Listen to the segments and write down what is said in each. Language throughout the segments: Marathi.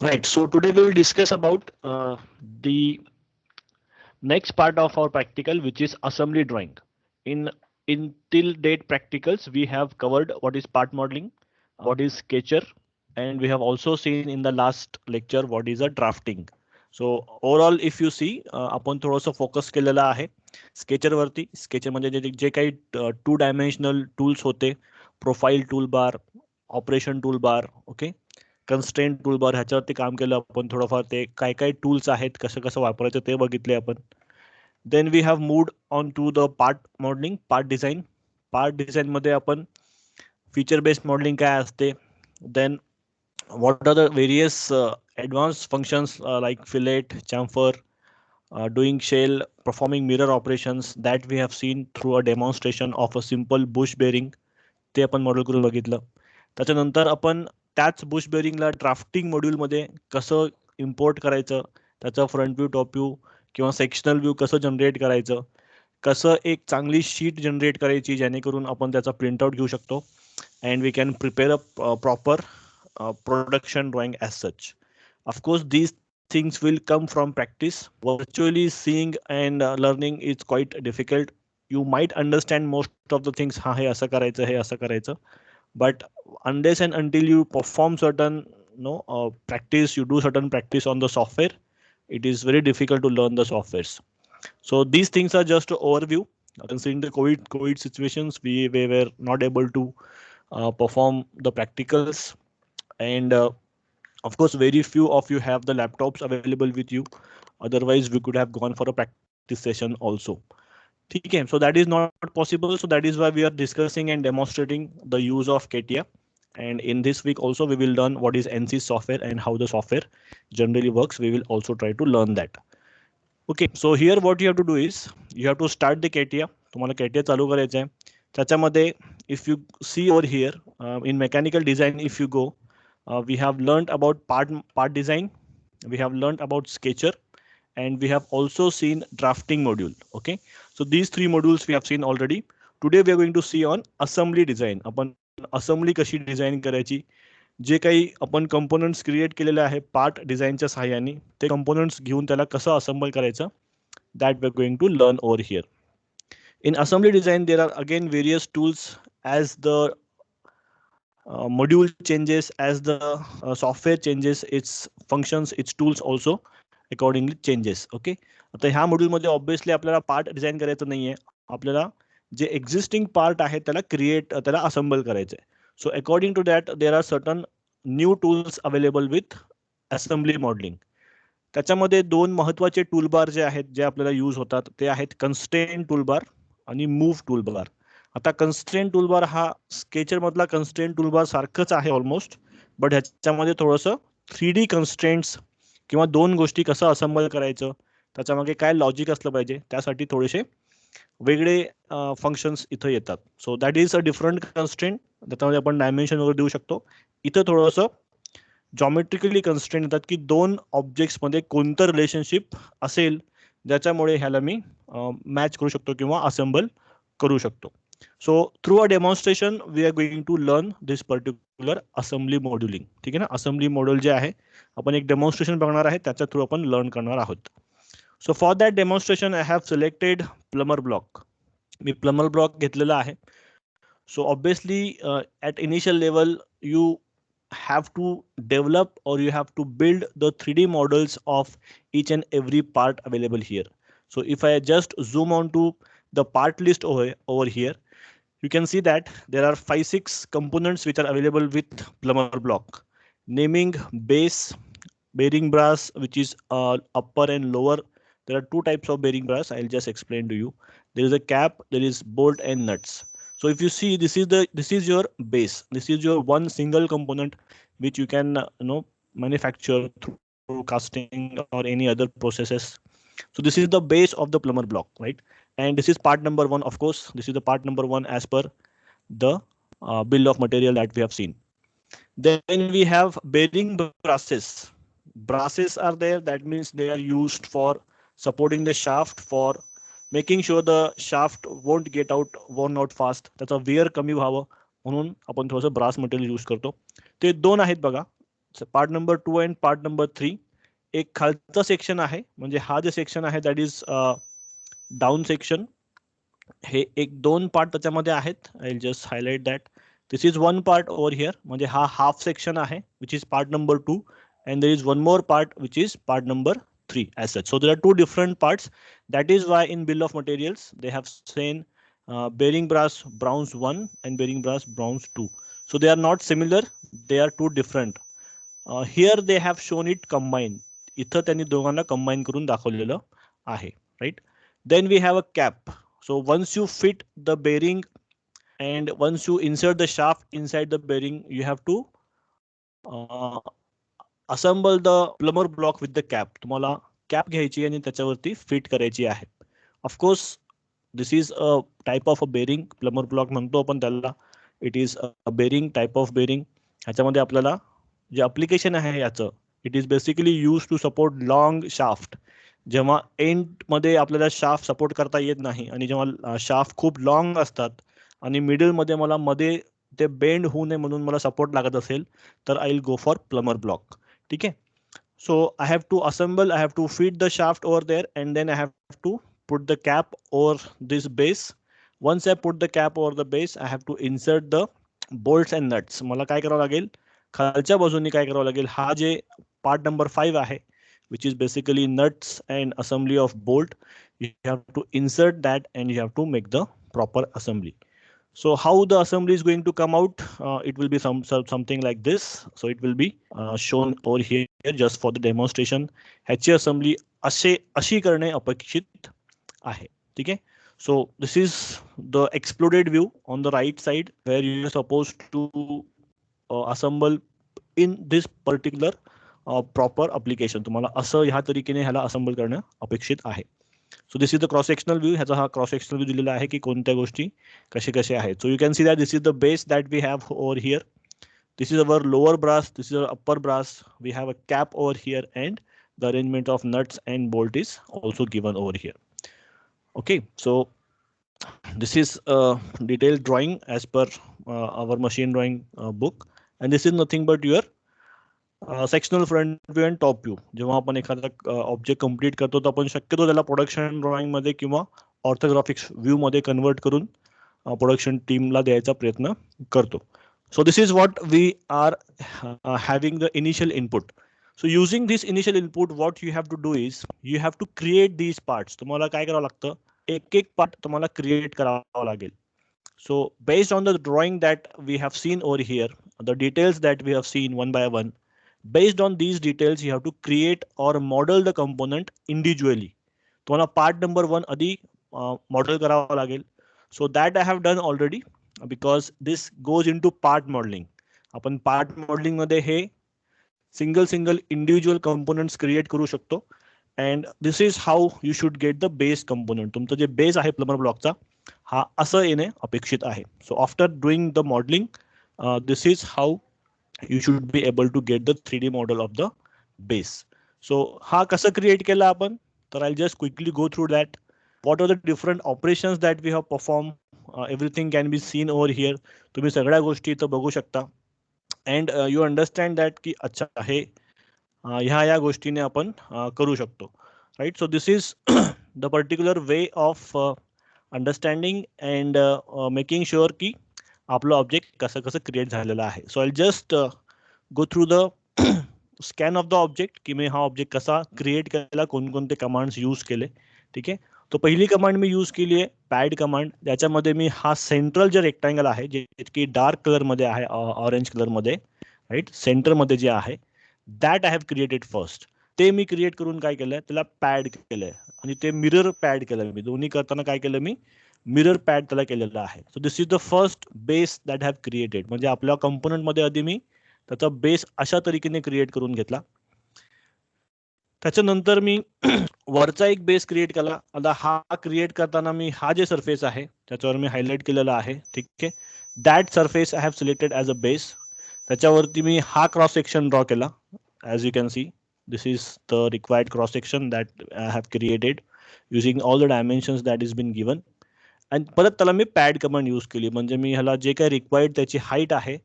Right. So today we will discuss about the next part of our practical, which is assembly drawing. In in till date practicals, we have covered what is part modeling, what is sketcher, and we have also seen in the last lecture what is a drafting. So overall, if you see, आपण थोडंसं फोकस केलेलं आहे स्केचर वरती. स्केचर म्हणजे जे जे काही टू डायमेन्शनल टूल्स होते, profile tool bar, operation tool bar, okay, constraint tool bar, ह्याच्यावरती काम केलं आपण थोडंफार. ते काय काय टूल्स आहेत, कसं कसं वापरायचं ते बघितले आपण. Then we have moved on to the part modelling, part design. Part डिझाईनमध्ये आपण फीचर बेस्ड मॉडेलिंग काय असते, then what are the various advanced functions like fillet, chamfer, doing shell, performing mirror operations that we have seen through a demonstration of a simple bush bearing, ते आपण मॉडेल करून बघितलं. त्याच्यानंतर आपण त्याच बुश बेअरिंगला ड्राफ्टिंग मॉड्यूलमध्ये कसं इम्पोर्ट करायचं, त्याचं फ्रंट व्ह्यू, टॉप व्ह्यू किंवा सेक्शनल व्ह्यू कसं जनरेट करायचं, कसं एक चांगली शीट जनरेट करायची जेणेकरून आपण त्याचा प्रिंटआउट घेऊ शकतो, and we can prepare a proper production drawing as such. Of course, these things will come from practice. Virtually seeing and learning is quite difficult. You might understand most of the things. हाँ हे असं करायचं, हे असं करायचं. But unless and until you perform certain, practice, you do certain practice on the software, it is very difficult to learn the softwares. So these things are just an overview. Considering the COVID situations, we were not able to perform the practicals, and of course very few of you have the laptops available with you, otherwise we could have gone for a practice session also. Okay, so that is not possible, so that is why we are discussing and demonstrating the use of CATIA. And in this week also we will learn what is NC software and how the software generally works. We will also try to learn that. Okay, so here what you have to do is you have to start the CATIA. तुम्हाला CATIA चालू करायचं आहे. त्याच्यामध्ये if you see over here, in mechanical design, if you go, we have learned about part design, we have learned about sketcher, and we have also seen drafting module. Okay, so these three modules we have seen already. Today we are going to see on assembly design. आपण assembly कशी डिझाईन करायची, जे काही आपण कंपोनंट्स क्रिएट केलेले आहे पार्ट डिझाईनच्या सहाय्याने, ते कंपोनंट्स घेऊन त्याला कसं असेंबल करायचं, that we are going to learn over here. In assembly design, there are again various tools. As the module changes, as the software changes, its functions, its tools also accordingly changes. Okay, आता ह्या मॉड्यूलमध्ये ऑब्व्हियसली आपल्याला पार्ट डिझाईन करायचं नाहीये, आपल्याला जे एक्झिस्टिंग पार्ट आहे त्याला त्याला असेंबल करायचं आहे. So according to that there are certain new tools available with assembly modelling. त्याच्यामध्ये दोन महत्वाचे टूलबार जे आहेत, जे आपल्याला यूज होतात, ते आहेत कन्स्ट्रेंट टूलबार आणि मूव्ह टूलबार. आता कन्स्ट्रेंट टूलबार हा स्केचर मधला कन्स्ट्रेंट टूलबार सारखंच आहे ऑलमोस्ट, बट ह्याच्यामध्ये थोडंसं 3D कन्स्ट्रेंट्स किंवा दोन गोष्टी कसं असेंबल करायचं, त्याच्यामागे काय लॉजिक असलं पाहिजे, त्यासाठी थोडेसे वेगळे फंक्शन्स इथं येतात. So that is a different constraint. त्याच्यामध्ये आपण डायमेन्शन वगैरे देऊ शकतो. इथं थोडंसं जॉमेट्रिकली कन्स्ट्रेंट येतात की दोन ऑब्जेक्ट्समध्ये कोणतं रिलेशनशिप असेल ज्याच्यामुळे ह्याला मी मॅच करू शकतो किंवा असेंबल करू शकतो. So through a demonstration we are going to learn this particular assembly modelling. ठीक आहे ना, असेंबली मॉड्यूल जे आहे आपण एक डेमॉन्स्ट्रेशन बघणार आहे, त्याच्या थ्रू आपण लर्न करणार आहोत. So for that demonstration I have selected plummer block. मी प्लमर ब्लॉक घेतलेला आहे. So obviously at initial level you have to develop or you have to build the 3D models of each and every part available here. So if I just zoom on to the part list over here, you can see that there are 5-6 components which are available with plumber block. Naming base, bearing brass, which is upper and lower. There are two types of bearing brass. I'll just explain to you. There is a cap, there is bolt and nuts. So if you see, this is your base. This is your one single component which you can manufacture through casting or any other processes. So this is the base of the plumber block, right? And this is part number one. Of course, this is the part number one as per the bill of material that we have seen. Then we have bearing brasses. Brasses are there, that means they are used for supporting the shaft, for making sure the shaft won't get worn out fast. त्याचा वेअर कमी व्हावं म्हणून आपण थोडंसं ब्रास मटेरियल यूज करतो. ते दोन आहेत बघा. Part number 2 and part number 3. एक खालचा सेक्शन आहे, म्हणजे हा जे सेक्शन आहे दॅट इज डाऊन सेक्शन. हे एक दोन पार्ट त्याच्यामध्ये आहेत. I will just highlight that this is one part over here, म्हणजे हा हाफ सेक्शन आहे which is part number 2, and there is one more part which is part number 3 as such. So there are two different parts. That is why in bill of materials they have saying bearing brass bronze 1 and bearing brass bronze 2. So they are not similar, they are two different. Here they have shown it combined. इथं त्यांनी दोघांना combine करून दाखवलेलं आहे, right? Then we have a cap. So once you fit the bearing and once you insert the shaft inside the bearing, you have to assemble the plumber block with the cap. तुम्हाला कॅप घ्यायची आणि त्याच्यावरती फिट करायची आहे. Of course this is a type of a bearing, plummer block म्हणतो आपण त्याला. It is a bearing, type of bearing. ह्याच्यामध्ये आपल्याला जे अप्लिकेशन आहे याचं, it is basically use to support long shaft. जेव्हा एंडमध्ये आपल्याला शाफ्ट सपोर्ट करता येत नाही आणि जेव्हा शाफ्ट खूप लॉंग असतात आणि मिडलमध्ये मला मध्ये ते बेंड होऊ नये म्हणून मला सपोर्ट लागत असेल तर I will go for plummer block. ठीक आहे. So I have to assemble, I have to feed the shaft over there, and then I have to put the cap over this base. Once I put the cap over the base, I have to insert the bolts and nuts. मला काय करावं लागेल, खालच्या बाजूने काय करावं लागेल, हा जे पार्ट नंबर 5 आहे, which is basically nuts and assembly of bolt. You have to insert that and you have to make the proper assembly. So how the assembly is going to come out? It will be something like this. So it will be shown over here just for the demonstration. ह्याची assembly अशी करणे अपेक्षित आहे. ठीक आहे. So this is the exploded view on the right side where you are supposed to assemble in this particular proper application. तुम्हाला असं ह्या तरीकेने ह्याला assemble करणं अपेक्षित आहे. So this is the cross sectional view. ह्याचा हा cross sectional view दिलेला आहे की कोणत्या गोष्टी कसे कसे आहेत. So you can see that this is the base that we have over here. This is our lower brass, this is our upper brass. We have a cap over here and the arrangement of nuts and bolt is also given over here. Okay, so this is a detailed drawing as per our machine drawing book, and this is nothing but your sectional front view and top view. जेव्हा आपण एखादा ऑब्जेक्ट कम्प्लीट करतो तर आपण शक्यतो त्याला प्रोडक्शन ड्रॉइंग मध्ये किंवा ऑर्थोग्राफिक्स व्ह्यू मध्ये कन्वर्ट करून प्रोडक्शन टीमला द्यायचा प्रयत्न करतो. So this is what we are having the initial input. So using this initial input what you have to do is you have to create these parts. तुम्हाला काय करावं लागतं, एक एक पार्ट तुम्हाला क्रिएट करावं लागेल. So based on the drawing that we have seen over here, the details that we have seen one by one, based on these details you have to create or model the component individually. तुम्हाला part number 1 आधी model करावा लागेल. So that I have done already because this goes into part modeling. आपण part modeling मध्ये हे single individual components create करू शकतो. And this is how you should get the base component. तुमचं जे base आहे plumber blockचा हा असं येणे अपेक्षित आहे. So after doing the modeling, this is how you should be able to get the 3D model of the base. So हा कसं क्रिएट केला आपण, तर I'll just quickly go through that. What are the different operations that we have performed? Everything can be seen over here. तुम्ही सगळ्या गोष्टी इथं बघू शकता. And you understand that की अच्छा हे ह्या गोष्टीने आपण करू शकतो. Right? So this is the particular way of understanding and making sure की आपलं ऑब्जेक्ट कसं कसं क्रिएट झालेलं आहे. So I just go through the scan of the object की मी हा ऑब्जेक्ट कसा क्रिएट केला, कोणकोणते कमांड्स यूज केले. ठीक आहे. तो पहिली कमांड मी यूज केली आहे पॅड कमांड. त्याच्यामध्ये मी हा सेंट्रल जे रेक्टँगल आहे जे की डार्क कलरमध्ये आहे, ऑरेंज कलरमध्ये, राईट, सेंटरमध्ये जे आहे that I have created first. ते मी क्रिएट करून काय केलंय, त्याला पॅड केलंय आणि ते मिरर पॅड केलं मी. दोन्ही करताना काय केलं मी, मिरर पॅड त्याला केलेलं आहे. So this is the first base that have created. म्हणजे आपल्या कंपोनंट मध्ये आधी मी त्याचा बेस अशा तरीकेने क्रिएट करून घेतला. त्याच्यानंतर मी वरचा एक बेस क्रिएट केला. आता हा क्रिएट करताना मी हा जे सरफेस आहे त्याच्यावर मी हायलाइट केलेला आहे. ठीक आहे. That surface I have selected as a base. त्याच्यावरती मी हा क्रॉस सेक्शन ड्रॉ केला. As you can C this is the required cross section that I have created using all the dimensions that is been given. आणि परत त्याला मी पॅड कमांड यूज केली. म्हणजे मी ह्याला जे काही रिक्वायर्ड त्याची हाईट आहे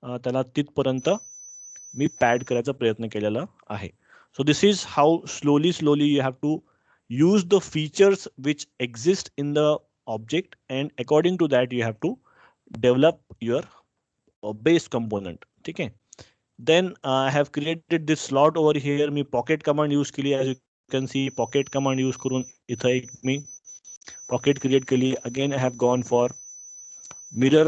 त्याला तिथपर्यंत मी पॅड करायचा प्रयत्न केलेला आहे. So this is how slowly you have to use the features which exist in the object, and according to that you have to develop your base component. ठीक है. Then I have created this slot over here. Me pocket command use केली. As you can see, pocket command use करून इथं एक मी pocket create केली. Again I have gone for mirror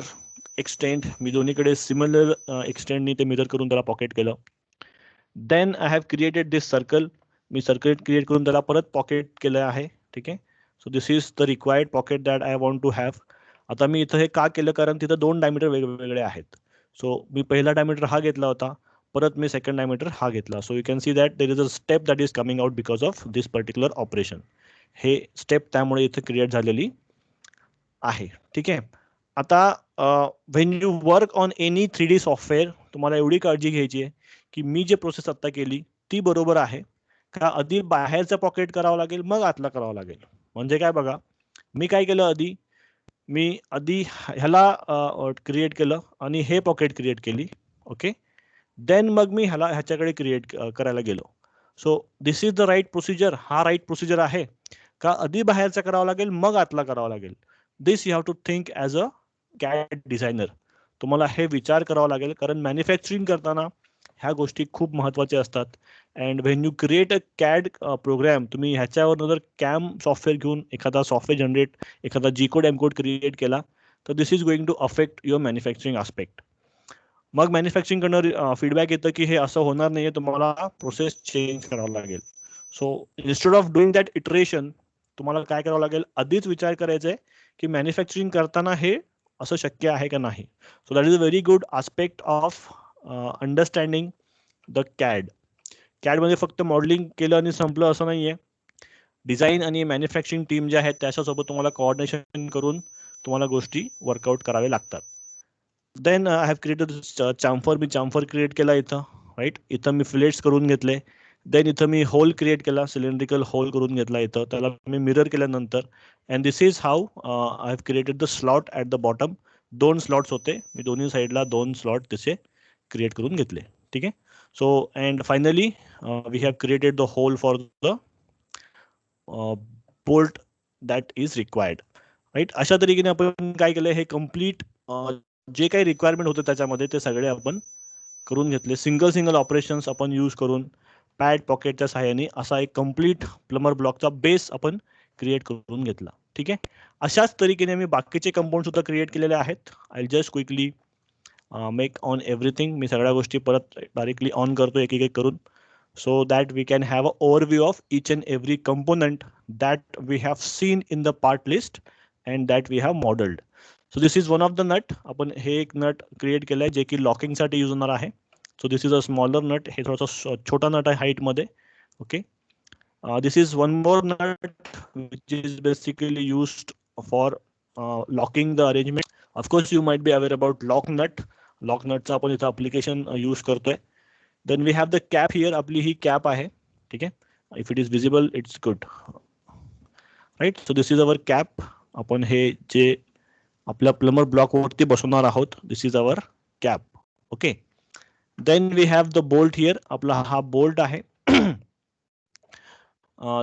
extend. मी दोन्हीकडे similar extend नी ते mirror करून त्याला pocket केलं. Then I have created this circle. मी सर्कल क्रिएट करून त्याला परत पॉकेट केलं आहे. ठीक आहे. So this is the required pocket that I want to have. आता मी इथं हे का केलं, कारण तिथं 2 डायमीटर वेगवेगळे आहेत. सो मी पहिला डायमीटर हा घेतला होता, परत मी सेकंड डायमीटर हा घेतला. So you can see that there is a step that is coming out because of this particular operation. हे स्टेप त्यामुळे इथं क्रिएट झालेली आहे. ठीक आहे. आता when you work on any 3D software, तुम्हाला एवढी काळजी घ्यायची आहे की मी जे प्रोसेस आता केली ती बरोबर आहे का, आधी बाहेरचं पॉकेट करावं लागेल मग आतला करावं लागेल. म्हणजे काय बघा, मी काय केलं, मी आधी ह्याला क्रिएट केलं आणि हे पॉकेट क्रिएट केली. ओके. देन मग मी ह्याच्याकडे क्रिएट करायला गेलो. So this is the right procedure. हा राईट प्रोसिजर आहे का आधी बाहेरचा करावं लागेल मग आतला करावं लागेल. This you have to think as a CAD designer. तुम्हाला हे विचार करावा लागेल, कारण मॅन्युफॅक्चरिंग करताना ह्या गोष्टी खूप महत्त्वाच्या असतात. And when you create a CAD program, तुम्ही ह्याच्यावर जर कॅम सॉफ्टवेअर घेऊन एखादा सॉफ्टवेअर जनरेट, एखादा G code M code create केला तर this is going to affect your manufacturing aspect. मग मॅन्युफॅक्चरिंग कडनं फीडबॅक येतं की हे असं होणार नाहीये, तुम्हाला प्रोसेस चेंज करावं लागेल. So instead of doing that iteration, तुम्हाला काय करावं लागेल, आधीच विचार करायचा आहे की मॅन्युफॅक्चरिंग करताना हे असं शक्य आहे का नाही. So that is a very good aspect of understanding the CAD. कॅडमध्ये फक्त मॉडेलिंग केलं आणि संपलं असं नाहीये. डिझाईन आणि मॅन्युफॅक्चरिंग टीम ज्या आहेत त्याच्यासोबत तुम्हाला कोऑर्डिनेशन करून तुम्हाला गोष्टी वर्कआउट कराव्या लागतात. Then I have created chamfer. मी चाम्फर क्रिएट केला इथं. राईट. इथं मी फिलेट्स करून घेतले. देन इथं मी होल क्रिएट केला, सिलेंड्रिकल होल करून घेतला इथं. त्याला मी मिरर केल्यानंतर, and this is how I have created the slot at the bottom. 2 slots होते, मी दोन्ही साईडला 2 स्लॉट तसे क्रिएट करून घेतले. ठीक आहे. So and finally we have created the hole for the bolt that is required. Right. अशा तरीकेने आपण काय केलं, हे कम्प्लीट जे काही रिक्वायरमेंट होतं त्याच्यामध्ये ते सगळे आपण करून घेतले. सिंगल ऑपरेशन्स आपण यूज करून पॅड पॉकेटच्या सहाय्याने असा एक कम्प्लीट प्लमर ब्लॉकचा बेस आपण क्रिएट करून घेतला. ठीक आहे. अशाच तरीकेने मी बाकीचे कंपाऊंड सुद्धा क्रिएट केलेले आहेत. I just quickly make on everything. मी सगळ्या गोष्टी परत डायरेक्टली ऑन करतो एक एक करून, so that we can have an overview of each and every component that we have seen in the part list and that we have modeled. So this is one of the nut. आपण हे एक नट क्रिएट केलंय जे की लॉकिंग साठी यूज होणार आहे. So this is a smaller nut. हे थोडासा छोटा नट आहे हाईट मध्ये. Okay. This is one more nut which is basically used for locking the arrangement. Of course you might be aware about lock nut. Lock नटचं आपण इथं अप्लिकेशन यूज करतोय. Then we have the cap here. आपली ही कॅप आहे. ठीक आहे. If it is visible it's good. Right. So this is our cap. आपण हे जे आपल्या प्लमर ब्लॉकवरती बसवणार आहोत, this is our cap. Okay. Then we have the bolt here. आपला हा बोल्ट आहे.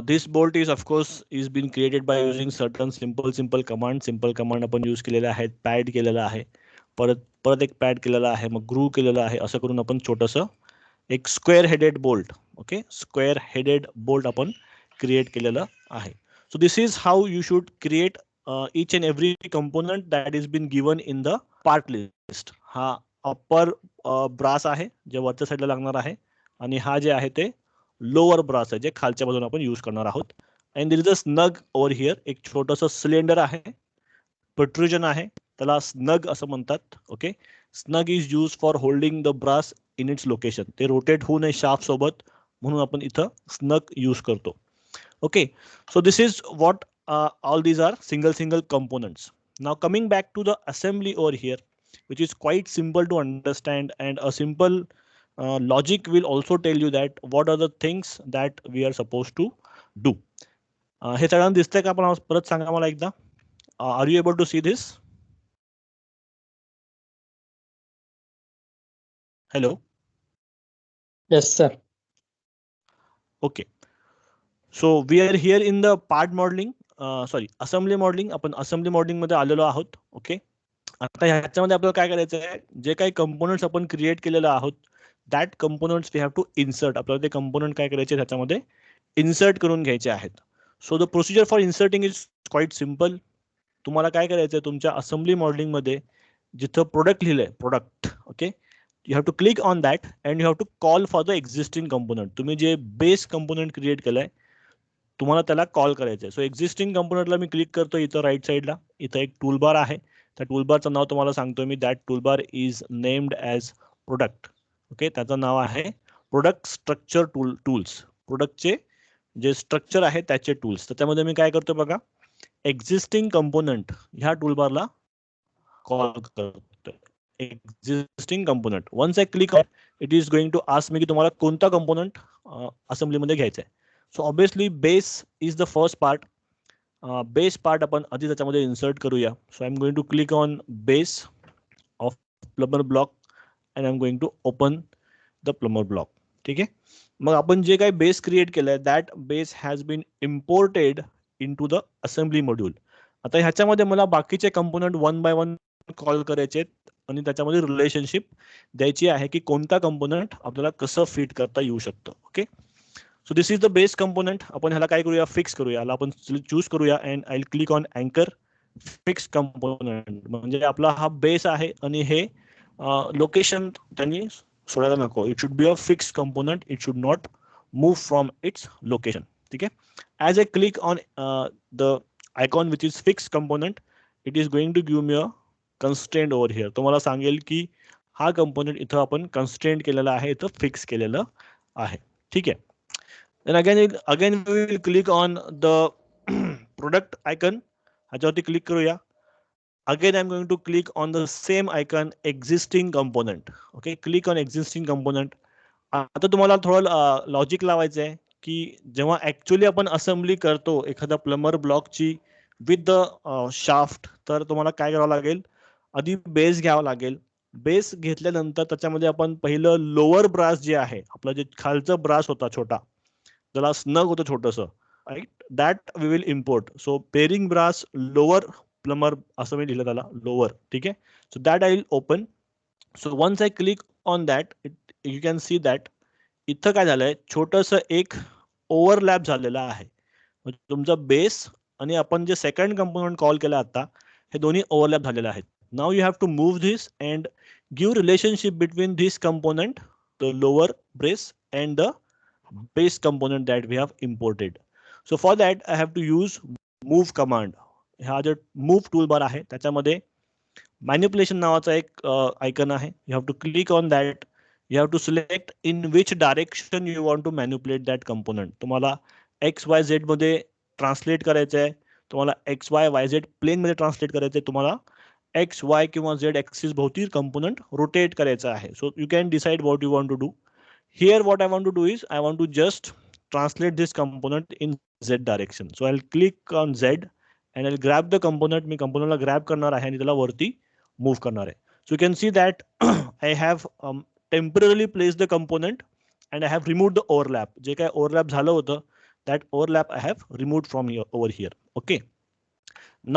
This bolt is of course is been created by using certain simple command. Simple command आपण यूज केलेले आहेत. पॅड केलेला आहे, परत एक पॅड केलेला आहे, मग ग्रू केलेला आहे. असं करून आपण छोटंसं एक square headed bolt, okay, square headed bolt आपण क्रिएट केलेलं आहे. So this is how you should create each and every component that is been given in the part list. हा अप्पर ब्रास आहे जे वरच्या साईडला लागणार आहे, आणि हा जे आहे ते लोअर ब्रास आहे जे खालच्या बाजूने आपण यूज करणार आहोत. And there is a snug over here. एक छोटंसं सिलेंडर आहे, प्रोट्रुजन आहे, त्याला स्नग असं म्हणतात. Okay. Snug is use for holding the brass in its location. ते रोटेट होऊ नये शाफ्ट सोबत म्हणून आपण इथं स्नग यूज करतो. Okay. So this is what all these are single components. Now coming back to the assembly over here, which is quite simple to understand, and a simple logic will also tell you that what are the things that we are supposed to do. हे सगळ्यांना दिसतंय का? आपण परत सांगा मला एकदा. Are you able to see this? Hello. Yes, sir. Okay. So we are here in the part modeling, assembly modeling. आपण assembly modeling मध्ये आलेलो आहोत. ओके. आता ह्याच्यामध्ये आपल्याला काय करायचं आहे, जे काही कंपोनंट्स आपण क्रिएट केलेलं आहोत, that components we have to insert. आपल्याला ते कंपोनंट काय करायचे त्याच्यामध्ये इन्सर्ट करून घ्यायचे आहेत. So the procedure for inserting is quite simple. तुम्हाला काय करायचं आहे, तुमच्या असेंब्ली मॉडेलिंग मध्ये जिथं प्रोडक्ट लिहिलंय, product, okay, you have to click on that and you have to call for the existing component. तुम्ही जे बेस कंपोनंट क्रिएट केलंय तुम्हाला त्याला कॉल करायचं आहे. सो एक्झिस्टिंग कंपोनंटला मी क्लिक करतो. इथं राईट साईडला इथं एक टूलबार आहे. त्या टूलबारचं नाव तुम्हाला सांगतो मी. That toolbar is named as product. Okay, त्याचं नाव आहे प्रोडक्ट स्ट्रक्चर टूल्स. प्रोडक्टचे जे स्ट्रक्चर आहे त्याचे टूल्स. तर त्यामध्ये मी काय करतो बघा, एक्झिस्टिंग कंपोनंट ह्या टूलबारला कॉल करतो. Existing component. Once I click on it is going to ask me की तुम्हाला कोणता कंपोनंट असेंब्लीमध्ये घ्यायचा आहे. So obviously base is the first part. Base part आपण आधी त्याच्यामध्ये इन्सर्ट करूया. So I am going to click on base of plummer block and I am going to open the plummer block. ठीक आहे. मग आपण जे काही बेस क्रिएट केलंय that base has bin imported into the assembly module. आता ह्याच्यामध्ये मला बाकीचे component one by one call करायचे आणि त्याच्यामध्ये रिलेशनशिप द्यायची आहे की कोणता कंपोनंट आपल्याला कसं फिट करता येऊ शकतं. Okay. So this is the base component. आपण ह्याला काय करूया, फिक्स करूया. ह्याला आपण चूज करूया अँड आय क्लिक ऑन अँकर फिक्स कंपोनंट. म्हणजे आपला हा बेस आहे आणि हे लोकेशन त्यांनी सोडायला नको. It should be a fix component. It should not move from its location. ठीक आहे. As a click on the icon which is fix component, it is going to give me a constraint over here. तुम्हाला सांगेल की हा कंपोनंट इथं आपण कन्स्ट्रेंट केलेला आहे, इथं फिक्स केलेलं आहे. ठीक आहे. Then again we will click on the product icon. ह्याच्यावरती क्लिक करूया. Again I'm going to click on the same icon, existing component. Okay, click on existing component. आता तुम्हाला थोडं लॉजिक लावायचं आहे की जेव्हा ऍक्च्युअली आपण असेंब्ली करतो एखादा प्लमर ब्लॉकची विथ द शाफ्ट, तर तुम्हाला काय करावं लागेल, आधी बेस घ्यावा लागेल. बेस घेतल्यानंतर त्याच्यामध्ये आपण पहिलं लोअर ब्रास जे आहे, आपलं जे खालचं ब्रास होता छोटा, ज्याला स्नग होतं छोटंसं, right, that we will import. So bearing brass lower plummer असं मी लिहिलं त्याला, लोअर. ठीक आहे. So that I will open. So once I click on that you can see that इथं काय झालंय, छोटंसं एक ओव्हरलॅप झालेलं आहे. तुमचा बेस आणि आपण जे सेकंड कंपोनंट कॉल केला आता, हे दोन्ही ओव्हरलॅप झालेले आहेत. Now you have to move this and give relationship between this component, the lower brace and the base component that we have imported. So for that I have to use move command. हा जो move toolbar आहे त्याच्यामध्ये manipulation नावाचा एक आयकन आहे. You have to click on that. You have to select in which direction you want to manipulate that component. तुम्हाला XYZ मध्ये ट्रान्सलेट करायचं आहे, तुम्हाला XYYZ प्लेन मध्ये ट्रान्सलेट करायचं आहे, तुम्हाला XY किंवा Z ऍक्सिस भोवती कंपोनंट रोटेट करायचं आहे. So you can decide what you want to do. Here what I want to do is I want to just translate this component in Z direction. So I'll click on Z and I'll grab the component. Me component ला grab करणार आहे आणि त्याला वरती move करणार आहे. So you can see that I have temporarily placed the component and I have removed the overlap. जे काय overlap झालं होतं, that overlap I have removed from here over here. Okay.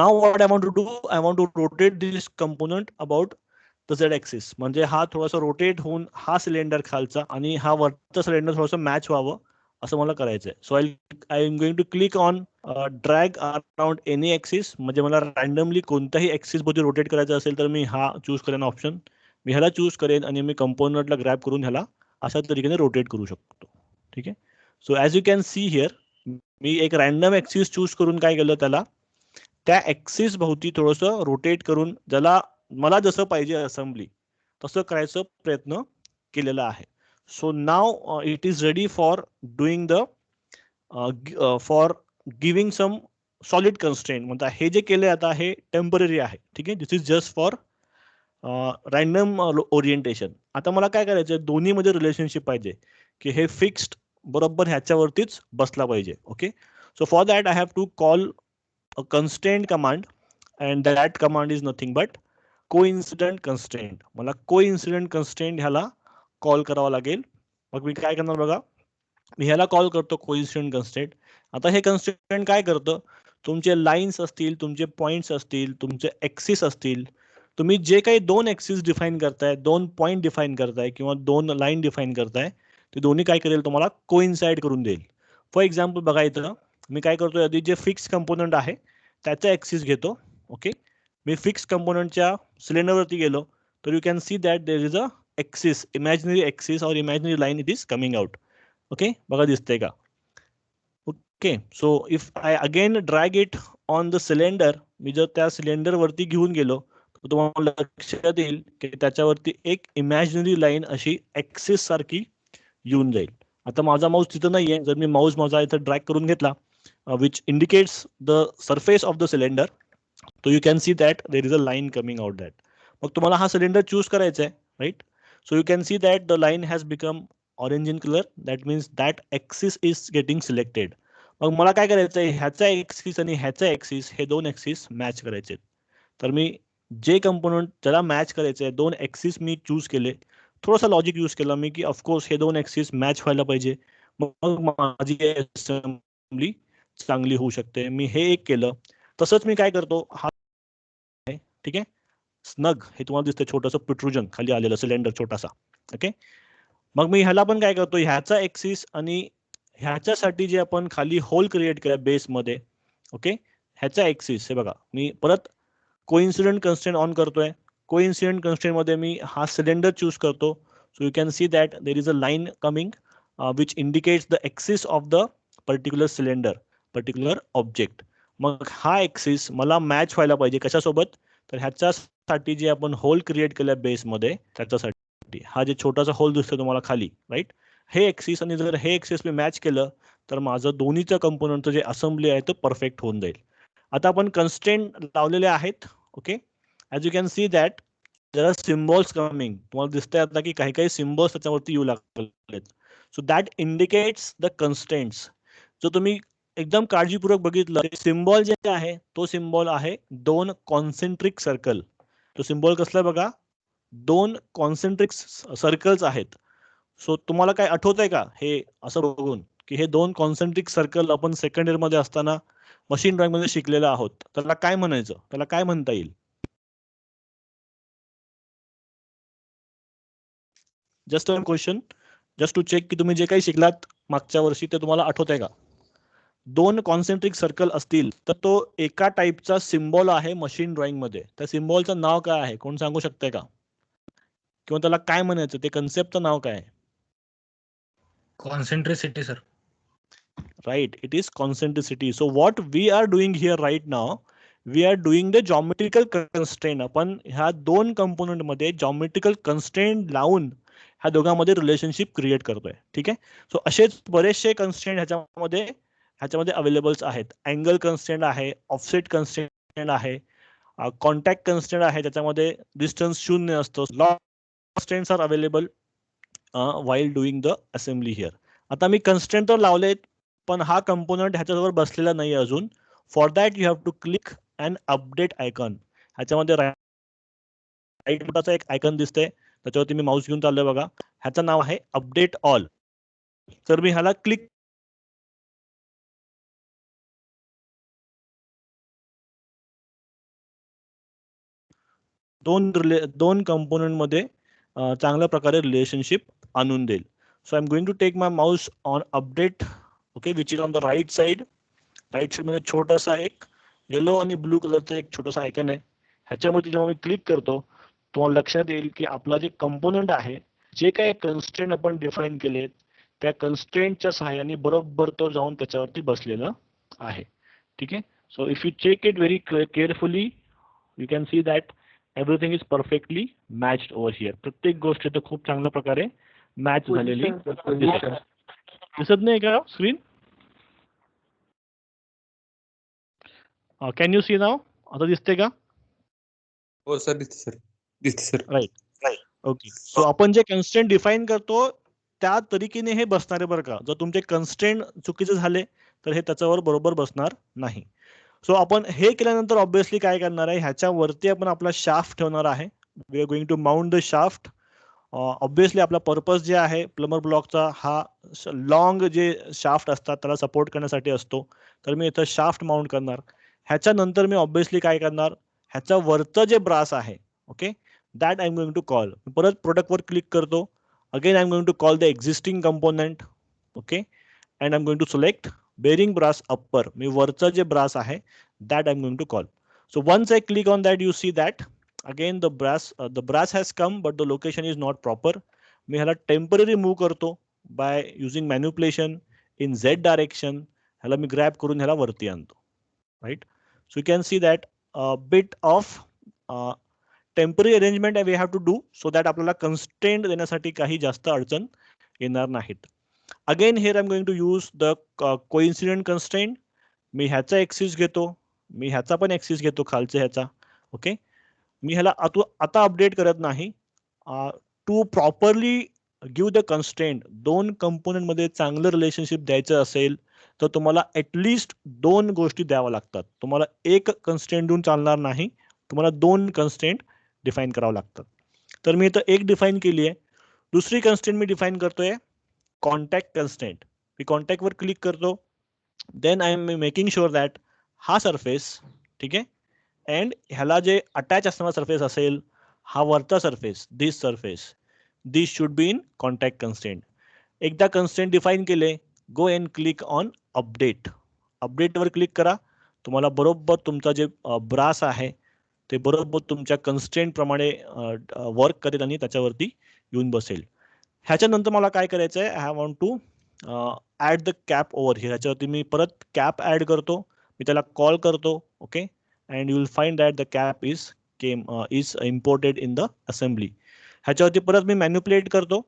Now what I want to do, I want to rotate this component about the Z axis. म्हणजे हा थोडासा रोटेट होऊन हा सिलेंडर खालचा आणि हा वरचा सिलेंडर थोडंसं मॅच व्हावं असं मला करायचं आहे. So I am going to click on drag around any axis. म्हणजे मला रॅन्डमली कोणताही ऍक्सिस मध्ये रोटेट करायचं असेल तर मी हा चूज करेन ऑप्शन. मी ह्याला चूज करेन आणि मी कंपोनंटला ग्रॅब करून ह्याला अशा तरीकेने रोटेट करू शकतो. ठीक आहे. So as you can see here, मी एक रॅन्डम ऍक्सिस चूज करून काय केलं, त्याला त्या ऍक्सिस भोवती थोडंसं रोटेट करून ज्याला मला जसं पाहिजे असेंब्ली तसं करायचा प्रयत्न केलेला आहे. So now it is ready for doing the for giving some solid constraint. म्हणता हे जे केले आता हे टेम्पररी आहे. ठीक आहे. This is just for random orientation. आता मला काय करायचं, दोन्हीमध्ये रिलेशनशिप पाहिजे की हे फिक्स्ड बरोबर ह्याच्यावरतीच बसला पाहिजे. Okay. So for that I have to call a constraint command and that command is nothing but coincident constraint. मला कोइन्सिडेंट कन्स्ट्रेंट ह्याला कॉल करावा लागेल मग मी काय करणार बघा, मी ह्याला कॉल करतो कोइन्सिडेंट कन्स्ट्रेंट. आता हे कन्स्ट्रेंट काय करतं, तुमचे लाईन्स असतील, तुमचे पॉइंट्स असतील, तुमचे एक्सिस असतील, तुम्ही जे काही दोन एक्सिस डिफाईन करताय, दोन पॉइंट डिफाईन करताय किंवा दोन लाईन डिफाईन करताय, ते दोन्ही काय करेल तुम्हाला कोइन्साइड करून देईल. फॉर एक्झाम्पल बघा इथं मी काय करतोय, आधी जे फिक्स कंपोनंट आहे त्याचा एक्सिस घेतो. ओके, मी फिक्स कंपोनंटच्या सिलेंडरवरती गेलो तर you can see that there is a axis, imaginary axis और imaginary line it is coming out. Okay, बघा दिसतंय का? Okay, so if I again drag it on the cylinder, मी जर त्या सिलेंडर वरती घेऊन गेलो तर तुम्हाला लक्षात येईल की त्याच्यावरती एक इमॅजिनरी लाईन अशी एक्सिस सारखी येऊन जाईल. आता माझा माऊस तिथं नाहीये, जर मी माऊस माझा इथं ड्रॅग करून घेतला which indicates the surface of the cylinder, तो you can see that there is a line coming out that. मग तुम्हाला हा सिलेंडर चूज करायचा आहे, right? So you can see that the line has become orange in colour, that means that axis is getting selected. मग मला काय करायचं आहे, ह्याचा एक्सिस आणि ह्याचा एक्सिस हे दोन एक्सिस मॅच करायचे. तर मी जे कंपोनंट ज्याला मॅच करायचं आहे, दोन एक्सिस मी चूज केले, थोडासा लॉजिक यूज केला मी की ऑफकोर्स हे दोन एक्सिस मॅच व्हायला पाहिजे, मग माझी असेंबली चांगली होऊ शकते. मी हे एक केलं. तसंच मी काय करतो, हा ठीक आहे स्नग, हे तुम्हाला दिसतं छोटंसं प्रोट्रुजन खाली आलेलं सिलेंडर छोटासा. ओके, मग मी ह्याला पण काय करतो, ह्याचा एक्सिस आणि ह्याच्यासाठी जे आपण खाली होल क्रिएट केला बेसमध्ये, ओके, ह्याचा एक्सिस हे बघा, मी परत कोइन्सिडेंट कन्स्ट्रेंट ऑन करतोय. कोइन्सिडेंट कन्स्ट्रेंट मध्ये मी हा सिलेंडर चूज करतो. So you can see that there is a line coming which indicates the axis of the particular cylinder, particular object. मग हा एक्सिस मला मॅच व्हायला पाहिजे कशासोबत, तर ह्याच्यासाठी जे आपण होल क्रिएट केलं बेसमध्ये त्याच्यासाठी हा जे छोटासा होल दिसतो तुम्हाला खाली, राईट, हे एक्सिस आणि जर हे एक्सिस मी मॅच केलं तर माझं दोन्हीचं कंपोनंटचं जे असेंब्ली आहे तो परफेक्ट होऊन जाईल. आता आपण कन्स्ट्रेंट लावलेले आहेत. Okay, as you can see that there R symbols coming. तुम्हाला दिसतंय आता की काही काही सिम्बॉल्स त्याच्यावरती येऊ लागलेत. So that indicates the constraints. जो तुम्ही एकदम काळजीपूर्वक बघितलं, सिम्बॉल जे आहे तो सिम्बॉल आहे दोन कॉन्सेंट्रिक सर्कल. तो सिम्बॉल कसला बघा, दोन कॉन्सेंट्रिक सर्कल्स आहेत. सो तुम्हाला काय आठवत आहे का हे असं बघून की हे दोन कॉन्सेंट्रिक सर्कल आपण सेकंड इयर मध्ये असताना मशीन ड्रॉइंग मध्ये शिकलेलं आहोत, त्याला काय म्हणायचं, त्याला काय म्हणता येईल? Just a question, just to check की तुम्ही जे काही शिकलात मागच्या वर्षी ते तुम्हाला आठवत आहे का? दोन कॉन्सेंट्रिक सर्कल असतील तर तो एका टाईपचा सिम्बॉल आहे मशीन ड्रॉइंग मध्ये. त्या सिम्बॉलचं नाव काय आहे, कोण सांगू शकतंय का? किंवा त्याला काय म्हणायचं, ते कन्सेप्टचं नाव काय आहे? कॉन्सेंट्रिसिटी sir. Right, it is concentricity. So what we are doing here right now, we are doing the geometrical constraint. आपण ह्या दोन कंपोनंट मध्ये geometrical constraint लावून ह्या दोघांमध्ये रिलेशनशिप क्रिएट करतोय. ठीक आहे, सो असेच बरेचसे कन्स्ट्रेंट ह्याच्यामध्ये अवेलेबल्स आहेत. अँगल कन्स्ट्रेंट आहे, ऑफसेट कन्स्ट्रेंट आहे, कॉन्टॅक्ट कन्स्ट्रेंट आहे, त्याच्यामध्ये डिस्टन्स 0 असतो. All constraints are available while doing the assembly here. आता मी कन्स्ट्रेंट तर लावलेत, पण हा कंपोनंट ह्याच्याजवळ बसलेला नाही अजून. For that you have to click and update icon. ह्याच्यामध्ये राईट बटनाचा एक आयकॉन दिसतंय, त्याच्यावरती मी माऊस घेऊन चाललोय बघा, ह्याचं नाव आहे अपडेट ऑल. तर मी ह्याला क्लिक दोन कंपोनंट मध्ये चांगल्या प्रकारे रिलेशनशिप आणून देईल. So I am going to take my mouse on update, okay, which is on the right side. Right side मध्ये छोटासा एक येलो आणि ब्लू कलरचा एक छोटासा आयकन आहे. ह्याच्यामध्ये जेव्हा मी क्लिक करतो तुम्हाला लक्षात येईल की आपला जे कंपोनंट आहे, जे काही कन्स्ट्रेंट आपण डिफाईन केलेत त्या कन्स्ट्रेंटच्या सहाय्याने बरोबर तो जाऊन त्याच्यावरती बसलेला आहे. ठीक आहे, so if you check it very carefully you can see that everything is perfectly matched over here. प्रत्येक गोष्ट इथं खूप चांगल्या प्रकारे मॅच झालेली दिसत नाही का स्क्रीन? कॅन यू सी नाव? आता दिसते का? हो सर, दिसते सर, दिसते सर. Right, okay. सो आपण जे कन्स्ट्रेंट डिफाईन करतो त्या तरीकेने हे बसणार आहे बरं का. जर तुमचे कन्स्ट्रेंट चुकीचे झाले तर हे त्याच्यावर बरोबर बसणार नाही. सो आपण हे केल्यानंतर ऑब्व्हियसली काय करणार आहे, ह्याच्यावरती आपण आपला शाफ्ट ठेवणार आहे. We are going to mount the shaft obviously आपला पर्पज जे आहे प्लमर ब्लॉकचा हा लॉंग जे शाफ्ट असतात त्याला सपोर्ट करण्यासाठी असतो. तर मी इथं शाफ्ट माउंट करणार. ह्याच्यानंतर मी ऑब्विसली काय करणार, ह्याच्या वरचं जे ब्रास आहे, okay, that I am going to call. परत प्रोडक्टवर क्लिक करतो. Again I am going to call the existing component, okay, and I am going to select bearing brass upper. मी वरचं जे ब्रास आहे that I am going to call. So once I click on that, you see that again the brass has come but the location is not proper. मी ह्याला टेम्पररी मूव करतो by using manipulation in Z direction. ह्याला मी ग्रॅब करून ह्याला वरती आणतो, right. So you can see that bit of temporary arrangement we have to do so that आपल्याला कन्स्ट्रेंट देण्यासाठी काही जास्त अडचण येणार नाहीत. Again here I am going to use the coincident constraint. मी ह्याचा एक्सिस घेतो, मी ह्याचा पण एक्सिस घेतो खालच्या ह्याचा, ओके. मी ह्याला आता अपडेट करत नाही. To properly give the constraint, दोन कंपोनंट मध्ये चांगलं रिलेशनशिप द्यायचं असेल तर तुम्हाला ऍटलिस्ट दोन गोष्टी द्याव्या लागतात. तुम्हाला एक कन्स्ट्रेंट देऊन चालणार नाही, तुम्हाला दोन कन्स्ट्रेंट डिफाईन करावं लागतात. तर मी इथं एक डिफाईन केली आहे. दुसरी कन्स्ट्रेंट मी डिफाईन करतोय कॉन्टॅक्ट कन्स्ट्रेंट. मी कॉन्टॅक्टवर क्लिक करतो. Then I am making sure that हा सरफेस, ठीक आहे, अँड ह्याला जे अटॅच असणारा सरफेस असेल, हा वरचा surface, this should be in contact constraint. एकदा कन्स्ट्रेंट डिफाईन केले, go and click on update. अपडेटवर क्लिक करा. तुम्हाला बरोबर तुमचा जे ब्रास आहे ते बरोबर तुमच्या कन्स्ट्रेंट प्रमाणे वर्क करेल आणि त्याच्यावरती येऊन बसेल. ह्याच्यानंतर मला काय करायचं आहे, I want to add the cap over here. ह्याच्यावरती मी परत कॅप ॲड करतो, मी त्याला कॉल करतो, okay, and you will find that the cap is imported in the assembly. ह्याच्यावरती परत मी मॅन्युप्युलेट करतो,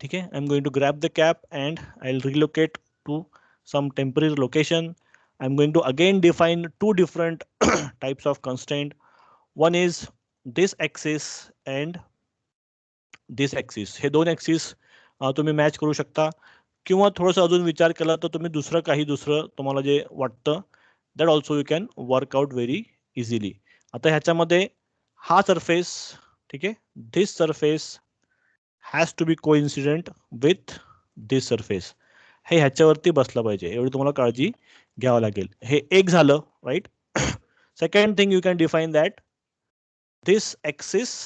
ठीक आहे. I am going to grab the cap and I will relocate to some temporary location. I am going to again define two different types of constraint. One is this axis and this axis. हे दोन ॲक्सिस तुम्ही मॅच करू शकता, किंवा थोडंसं अजून विचार केला तर तुम्ही दुसरं तुम्हाला जे वाटतं that also you can work out very easily. आता ह्याच्यामध्ये हा सरफेस, ठीक आहे, this surface has to be coincident with this surface. हे ह्याच्यावरती बसलं पाहिजे, एवढी तुम्हाला काळजी घ्यावं लागेल. हे एक झालं, right. Second thing you can define that this axis,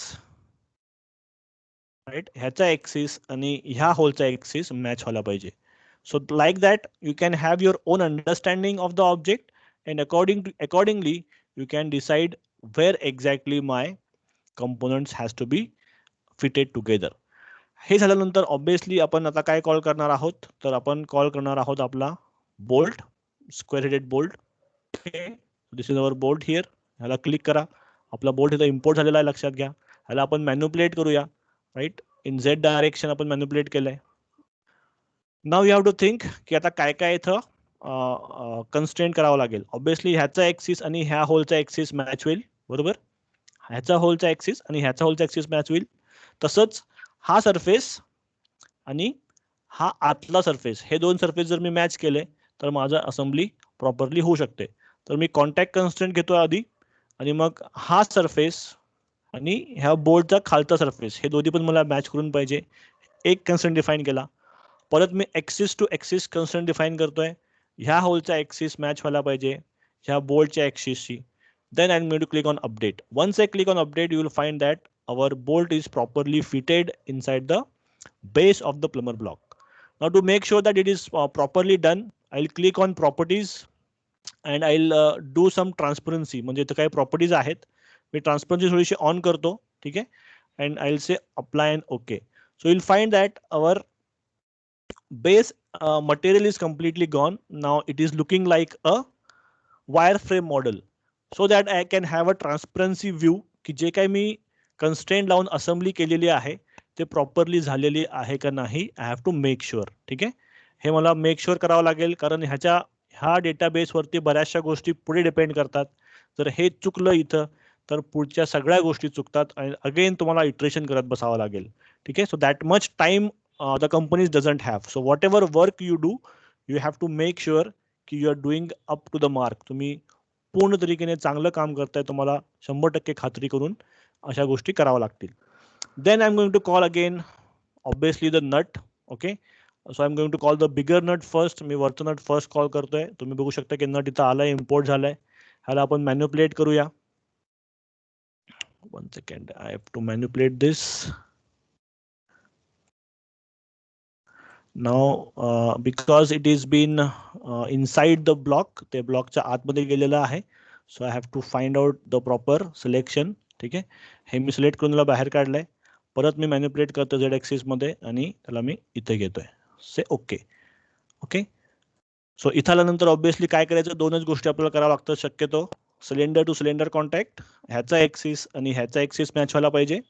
right, ह्याचा एक्सिस आणि ह्या होलचा एक्सिस मॅच व्हायला पाहिजे. So like that you can have your own understanding of the object, and accordingly you can decide where exactly my components has to be fitted together. हे झाल्यानंतर ऑब्विसली आपण आता काय कॉल करणार आहोत, तर आपण कॉल करणार आहोत आपला bolt, square headed bolt. This is our bolt here. ह्याला क्लिक करा. आपला बोल्ट इथं इम्पोर्ट झालेला आहे, लक्षात घ्या. ह्याला आपण मॅन्युप्युलेट करूया, राईट. इन झेड डायरेक्शन आपण मॅन्युप्युलेट केलंय. नाव यू हॅव टू थिंक की आता काय काय इथं कन्स्ट्रेंट करावं लागेल. ऑब्विसली ह्याचा एक्सिस आणि ह्या होलचा एक्सिस मॅच होईल, बरोबर. ह्याचा होलचा एक्सिस आणि ह्याचा होलचा एक्सिस मॅच होईल. तसंच हा सरफेस आणि हा आतला सरफेस, हे दोन सरफेस जर मी मॅच केले तर माझं असेंब्ली प्रॉपरली होऊ शकते. तर मी कॉन्टॅक्ट कन्स्ट्रेंट घेतो आधी, आणि मग हा सरफेस आणि ह्या बोर्डचा खालचा सरफेस, हे दोन्ही पण मला मॅच करून पाहिजे. एक कन्स्ट्रेंट डिफाईन केला. परत मी axis to axis constraint define करतोय. ह्या होलचा एक्सिस मॅच व्हायला पाहिजे ह्या बोल्टच्या एक्सिसशी. Then I am going to click on update. Once I click on update, you will find that our bolt is properly fitted inside the base of the plumber block. Now to make sure that it is properly done, I'll click on properties and I'll do some transparency. म्हणजे इथं काही प्रॉपर्टीज आहेत, मी ट्रान्सपरन्सी थोडीशी ऑन करतो, ठीक आहे. and I'll say apply and okay. So you'll find that our base material is completely gone. Now it is looking like a wireframe model, so that I can have a transparency view की जे काही मी कन्स्ट्रेंट लावून असेंब्ली केलेली आहे ते प्रॉपरली झालेली आहे का नाही. I have to make sure, ठीक आहे. हे मला मेक शुअर करावं लागेल, कारण ह्या डेटाबेसवरती बऱ्याचशा गोष्टी पुढे डिपेंड करतात. जर हे चुकलं इथं तर पुढच्या सगळ्या गोष्टी चुकतात आणि अगेन तुम्हाला इटरेशन करत बसावं लागेल, ठीक आहे. So that much time the companies doesn't have. So whatever work you do, you have to make sure की you are doing up to the mark. तुम्ही पूर्ण तरीकेने चांगलं काम करताय, तुम्हाला 100% खात्री करून अशा गोष्टी कराव्या लागतील. Then I'm going to call again obviously the nut. Okay, so I'm going to call the bigger nut first. मी वरचं नट फर्स्ट कॉल करतोय. तुम्ही बघू शकता की नट इथं आलाय, इम्पोर्ट झालाय. ह्याला आपण मॅन्युप्युलेट करूया. 1 second, I have to manipulate this. Now because it is been inside the block, ते ब्लॉकच्या आतमध्ये गेलेलं आहे. So I have to find out the proper selection. ठीक आहे, हे मी सिलेक्ट करून त्याला बाहेर काढलंय. परत मी मॅन्युप्युलेट करतो झेड ॲक्सिस मध्ये आणि त्याला मी इथे घेतोय. से ओके. ओके, सो इथं आल्यानंतर ऑब्व्हियसली काय करायचं, दोनच गोष्टी आपल्याला करावं लागतं शक्यतो. सिलेंडर टू सिलेंडर कॉन्टॅक्ट, ह्याचा ॲक्सिस आणि ह्याचा ॲक्सिस मॅच व्हायला पाहिजे.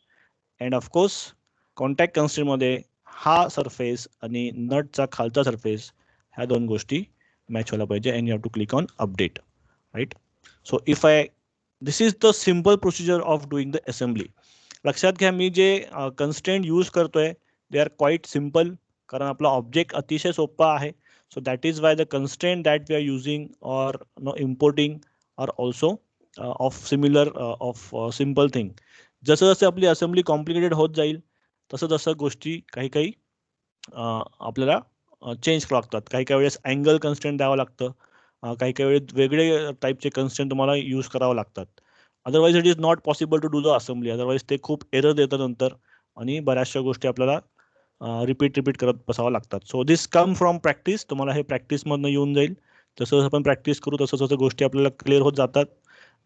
अँड ऑफकोर्स कॉन्टॅक्ट कन्स्ट्रेंटमध्ये हा सरफेस आणि नटचा खालचा सरफेस ह्या दोन गोष्टी मॅच व्हायला पाहिजे. And you have to click on update. Right, so if I this is the simple procedure of doing the assembly. लक्षात घ्या, मी जे कन्स्ट्रेंट यूज करतोय दे आर क्वाईट सिम्पल, कारण आपला ऑब्जेक्ट अतिशय सोपा आहे. So that is why the constraint that we are using or importing are also of similar simple thing. जसं जसं आपली असेंब्ली कॉम्प्लिकेटेड होत जाईल तसं तसं गोष्टी काही काही आपल्याला चेंज करावं लागतात. काही काही वेळेस अँगल कन्स्टेंट द्यावं लागतं, काही काही वेळेस वेगळे टाईपचे कन्स्टेंट तुम्हाला यूज करावं लागतात. Otherwise it is not possible to do the assembly. Otherwise ते खूप एरर देतं नंतर आणि बऱ्याचशा गोष्टी आपल्याला रिपीट करत बसावं लागतात. So this come from practice. तुम्हाला हे प्रॅक्टिसमधनं येऊन जाईल. जसं जसं आपण प्रॅक्टिस करू तसं तसं गोष्टी आपल्याला क्लिअर होत जातात.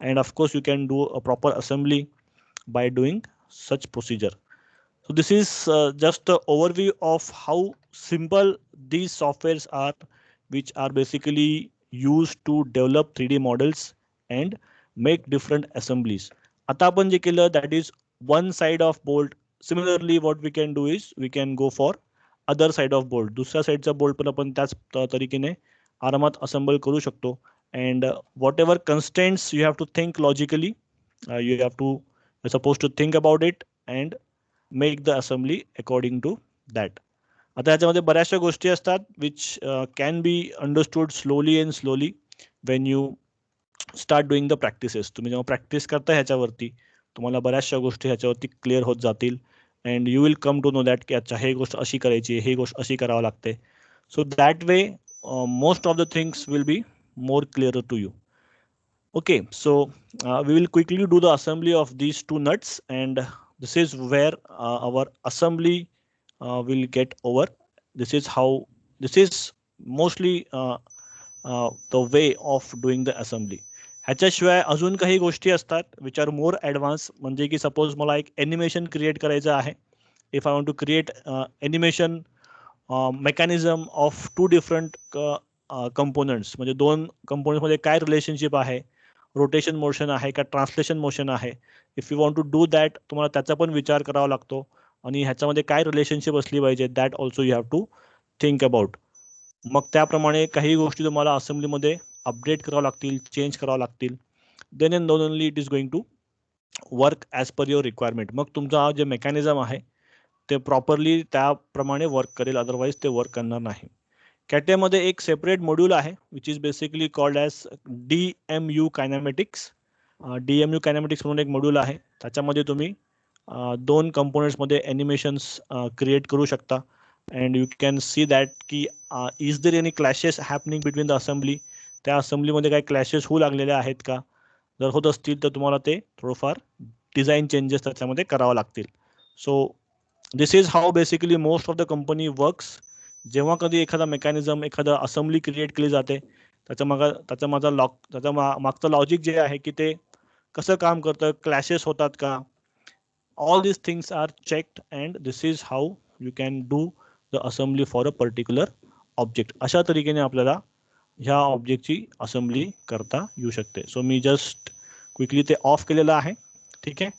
And of course you can do a proper assembly by doing such procedure. So this is just the overview of how simple these softwares are, which are basically used to develop 3D models and make different assemblies. आता आपण जे केलं that is one side of bolt. Similarly what we can do is we can go for other side of bolt. दुसऱ्या साईडचा बोल्ट पण आपण त्याच तरीकेने आरामात assemble करू शकतो. And whatever constraints you have to think logically, you have to you're supposed to think about it and make the assembly according to that. आता याच्यामध्ये बऱ्याचशा गोष्टी असतात which can be understood slowly and slowly when you start doing the practices. तुम्ही जेव्हा प्रॅक्टिस करता ह्याच्यावरती तुम्हाला बऱ्याचशा गोष्टी ह्याच्यावरती क्लिअर होत जातील. And you will come to know that की अच्छा हे गोष्ट अशी करायची, ही गोष्ट अशी करावं लागते. So that way most of the things will be more clearer to you. Okay, so we will quickly do the assembly of these two nuts, and this is where our assembly will get over. This is mostly the way of doing the assembly. ह्याच्याशिवाय अजून काही गोष्टी असतात which are more advanced. म्हणजे की सपोज मला एक एनिमेशन क्रिएट करायचं आहे. If I want to create animation mechanism of two different components, म्हणजे दोन कंपोनंट्समध्ये काय रिलेशनशिप आहे, रोटेशन मोशन आहे का ट्रान्सलेशन मोशन आहे. If you want to do that तुम्हाला त्याचा पण विचार करावा लागतो आणि ह्याच्यामध्ये काय रिलेशनशिप असली पाहिजे that also you have to think about. मग त्याप्रमाणे काही गोष्टी तुम्हाला असेंब्लीमध्ये अपडेट करावं लागतील, चेंज करावं लागतील. Then and not only it is going to work as per your requirement. मग तुमचा जे मेकॅनिझम आहे ते प्रॉपरली त्याप्रमाणे वर्क करेल, अदरवाईज ते वर्क करणार नाही. कॅटेमध्ये एक सेपरेट मॉड्यूल आहे which is basically called as DMU कायनॅमेटिक्स. DMU कायनॅमेटिक्स म्हणून एक मॉड्यूल आहे. त्याच्यामध्ये तुम्ही दोन कंपोनंट्समध्ये ॲनिमेशन्स क्रिएट करू शकता. And you can see that की is there any clashes happening between the assembly. त्या असेंब्लीमध्ये काही क्लॅशेस होऊ लागलेले आहेत का, जर होत असतील तर तुम्हाला ते थोडंफार डिझाईन चेंजेस त्याच्यामध्ये करावं लागतील. So this is how basically most of the company works. जेव्हा कधी एखादा मेकॅनिझम एखादा असेंब्ली क्रिएट केली जाते त्याच्या मागचं लॉजिक जे आहे की ते कसं काम करतं, क्लॅशेस होतात का, all this things are checked and this is how you can do the assembly for a particular object. अशा तरीकेने आपल्याला ह्या ऑब्जेक्टची असेंब्ली करता येऊ शकते. सो मी जस्ट क्विकली ते ऑफ केलेलं आहे. ठीक आहे,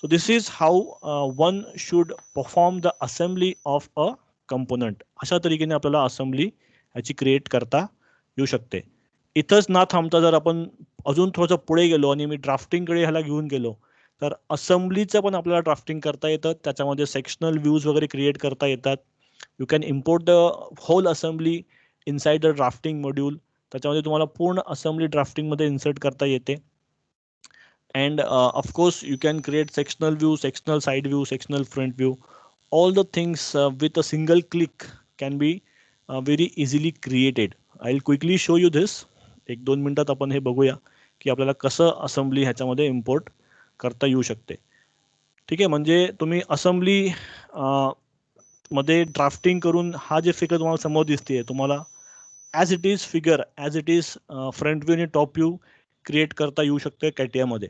so this is how one should perform the assembly of a component. अशा तरीकेने आपल्याला असेंब्ली ह्याची क्रिएट करता येऊ शकते. इथंच ना थांबता जर आपण अजून थोडंसं पुढे गेलो आणि मी ड्राफ्टिंगकडे ह्याला घेऊन गेलो तर असेंब्लीचं पण आपल्याला ड्राफ्टिंग करता येतं. त्याच्यामध्ये सेक्शनल व्ह्यूज वगैरे क्रिएट करता येतात. You can import the whole assembly inside the drafting module. त्याच्यामध्ये तुम्हाला पूर्ण असेंब्ली ड्राफ्टिंगमध्ये इन्सर्ट करता येते. And of course you can create sectional view, sectional side view, sectional front view. All the things with a single click can be very easily created. I'll quickly show you this. एक दोन मिनिटात आपण हे बघूया की आपल्याला कसं असेंब्ली ह्याच्यामध्ये इम्पोर्ट करता येऊ शकते. ठीक आहे, म्हणजे तुम्ही असेंब्ली मध्ये ड्राफ्टिंग करून हा जे फिगर तुम्हाला समोर दिसते तुम्हाला as it is figure, as it is front view आणि टॉप व्ह्यू क्रिएट करता येऊ शकते CATIA मध्ये.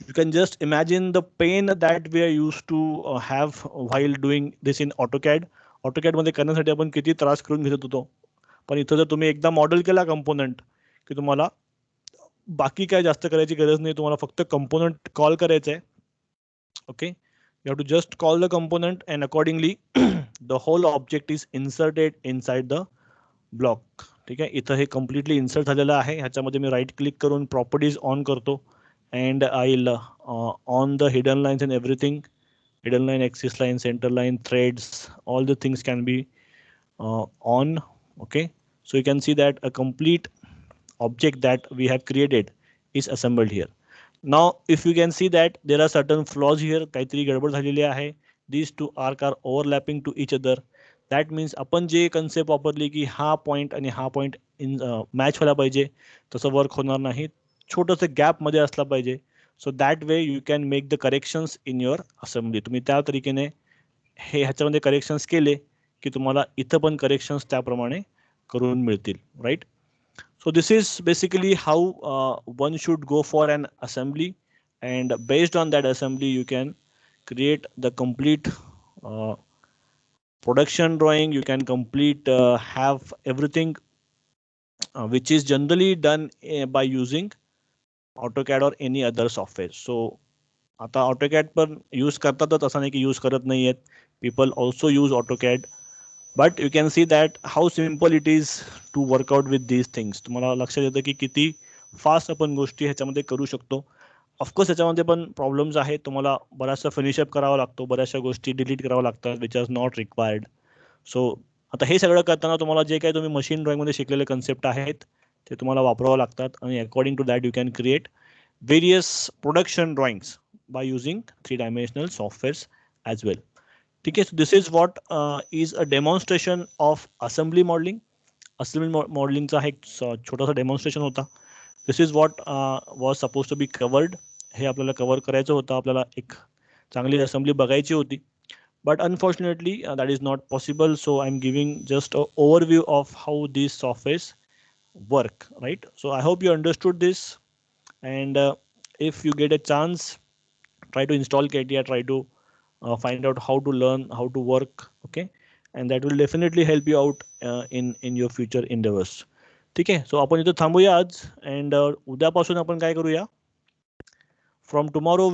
You can just imagine the pain that we are used to have while doing this in AutoCAD. AutoCAD मध्ये करण्यासाठी आपण किती त्रास करून घेत होतो, पण इथं जर तुम्ही एकदा मॉडेल केला कंपोनंट की तुम्हाला बाकी काय जास्त करायची गरज नाही, तुम्हाला फक्त कंपोनंट कॉल करायचं आहे. Okay, you have to just call the component and accordingly the whole object is inserted inside the block. ठीक आहे, इथं हे कम्प्लिटली इन्सर्ट झालेलं आहे. ह्याच्यामध्ये मी राईट क्लिक करून प्रॉपर्टीज ऑन करतो and I'll on the hidden lines and everything, hidden line, axis line, center line, threads, all the things can be on. Okay, so you can see that a complete object that we have created is assembled here. Now if you can see that there are certain flaws here, काहीतरी गडबड झालेली आहे. These two arc are overlapping to each other. That means आपण जे कन्सेप्ट वापरली की हा पॉईंट आणि हा पॉईंट इन मॅच व्हायला पाहिजे, तसं वर्क होणार नाही. छोटंसं गॅप मध्ये असला पाहिजे. So that way you can make the corrections in your assembly. तुम्ही त्या तरीकेने हे ह्याच्यामध्ये करेक्शन्स केले की तुम्हाला इथं पण करेक्शन्स त्याप्रमाणे करून मिळतील. Right, so this is basically how one should go for an assembly, and based on that assembly you can create the complete production drawing. You can complete have everything which is generally done by using AutoCAD or any other software. So आता AutoCAD पण यूज करतातच, असं नाही की यूज करत नाही आहेत. People also use AutoCAD, but you can see that how simple it is to work out with these things. तुम्हाला लक्षात येतं की किती फास्ट आपण गोष्टी ह्याच्यामध्ये करू शकतो. ऑफकोर्स ह्याच्यामध्ये पण प्रॉब्लेम्स आहेत. तुम्हाला बराचसा फिनिशअप करावा लागतो, बऱ्याचशा गोष्टी डिलीट कराव्या लागतात which are not required. So आता हे सगळं करताना तुम्हाला जे काही तुम्ही मशीन ड्रॉइंगमध्ये शिकलेले कन्सेप्ट आहेत ते तुम्हाला वापरावं लागतात, आणि according to that you can create various production drawings by using 3-dimensional softwares as well. ठीक आहे, so this is what is a demonstration of assembly modeling. Assembly modeling चा एक छोटासा डेमॉन्स्ट्रेशन होता. This is what was supposed to be covered. हे आपल्याला कव्हर करायचं होतं, आपल्याला एक चांगली असेंब्ली बघायची होती. But unfortunately that is not possible, so I'm giving just an overview of how these softwares work. Right, so I hope you understood this, and if you get a chance, try to install CATIA, try to find out how to learn, how to work. Okay, and that will definitely help you out in your future endeavors. ठीक आहे, सो आपण इथं थांबूया आज, and उद्यापासून आपण काय करूया, फ्रॉम टुमॉरो